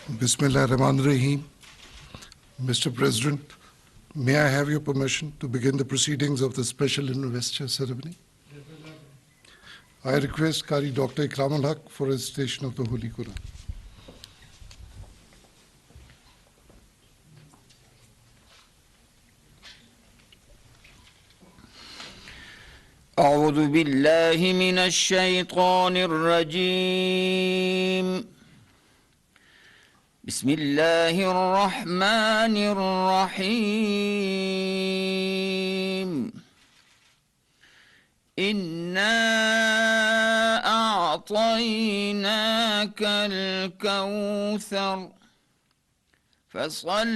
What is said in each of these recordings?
Bismillahirrahmanirrahim. Mr. President, may I have your permission to begin the proceedings of the special investiture ceremony? I request Qari Dr. Ikram al-Haq for recitation of the Holy Quran. أعوذ بالله من الشيطان الرجيم بسم الله الرحمن الرحيم إنا أعطيناك الكوثر فصل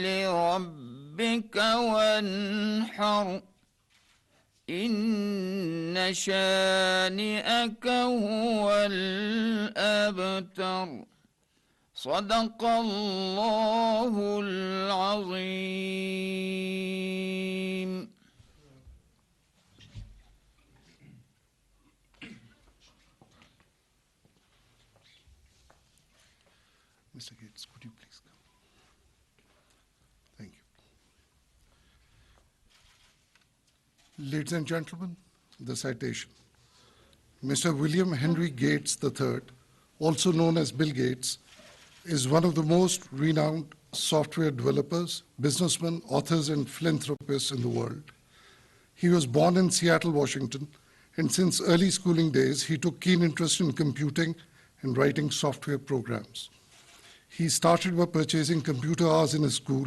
لربك وانحر إن شانئك هو الأبتر صدق الله العظيم. Mr. Gates, could you please come? Thank you. Ladies and gentlemen, the citation. Mr. William Henry Gates III, also known as Bill Gates, is one of the most renowned software developers, businessmen, authors, and philanthropists in the world. He was born in Seattle, Washington, and since early schooling days, he took keen interest in computing and writing software programs. He started by purchasing computer hours in his school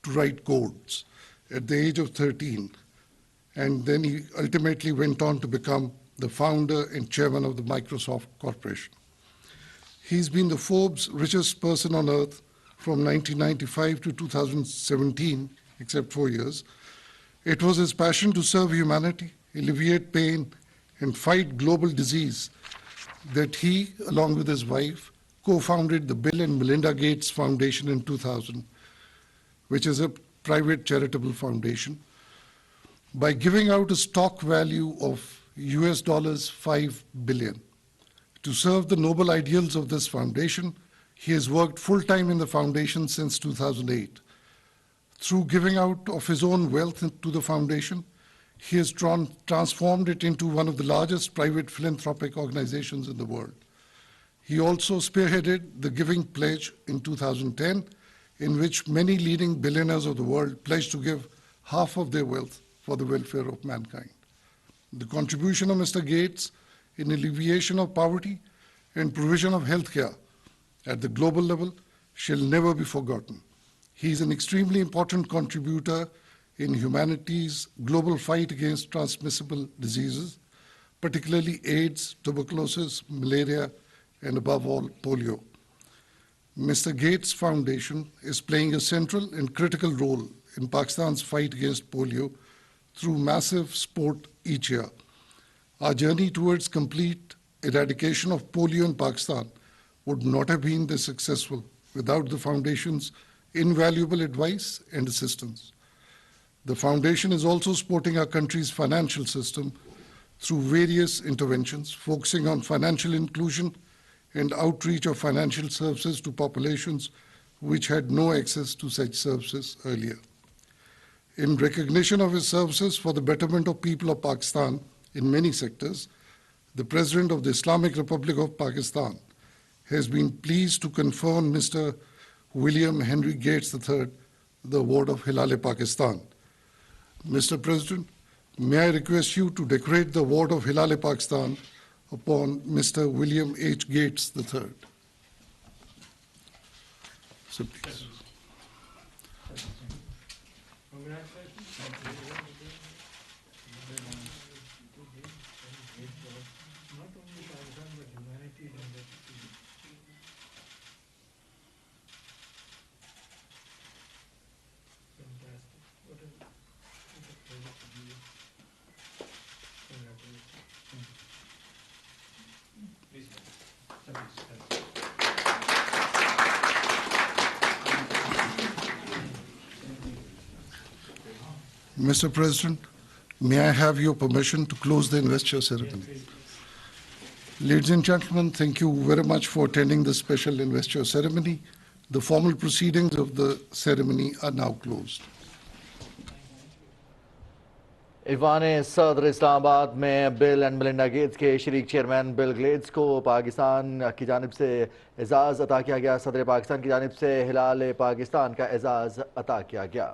to write codes at the age of 13, and then he ultimately went on to become the founder and chairman of the Microsoft Corporation. He's been the Forbes richest person on earth from 1995 to 2017, except 4 years. It was his passion to serve humanity, alleviate pain, and fight global disease that he, along with his wife, co-founded the Bill and Melinda Gates Foundation in 2000, which is a private charitable foundation, by giving out a stock value of US $5 billion. To serve the noble ideals of this foundation, he has worked full-time in the foundation since 2008. Through giving out of his own wealth to the foundation, he has transformed it into one of the largest private philanthropic organizations in the world. He also spearheaded the Giving Pledge in 2010, in which many leading billionaires of the world pledged to give half of their wealth for the welfare of mankind. The contribution of Mr. Gates in alleviation of poverty and provision of healthcare at the global level shall never be forgotten. He is an extremely important contributor in humanity's global fight against transmissible diseases, particularly AIDS, tuberculosis, malaria, and above all, polio. Mr. Gates Foundation is playing a central and critical role in Pakistan's fight against polio through massive support each year. Our journey towards complete eradication of polio in Pakistan would not have been this successful without the Foundation's invaluable advice and assistance. The Foundation is also supporting our country's financial system through various interventions, focusing on financial inclusion and outreach of financial services to populations which had no access to such services earlier. In recognition of his services for the betterment of people of Pakistan in many sectors, the President of the Islamic Republic of Pakistan has been pleased to confer on Mr. William Henry Gates III the award of Hilal-e-Pakistan. Mr. President, may I request you to decorate the award of Hilal-e-Pakistan upon Mr. William H. Gates III. So please. Mr. President, May I have your permission to close the investor ceremony? Ladies and gentlemen, thank you very much for attending the special investor ceremony. The formal proceedings of the ceremony are now closed. Aiwan Sadr Islamabad में bill and Melinda Gates के शरीक chairman Bill Gates को पाकिस्तान की जानिब से एजाज़ अता किया गया। सदर पाकिस्तान की जानिब से हिलाल पाकिस्तान का एजाज़ अता किया गया।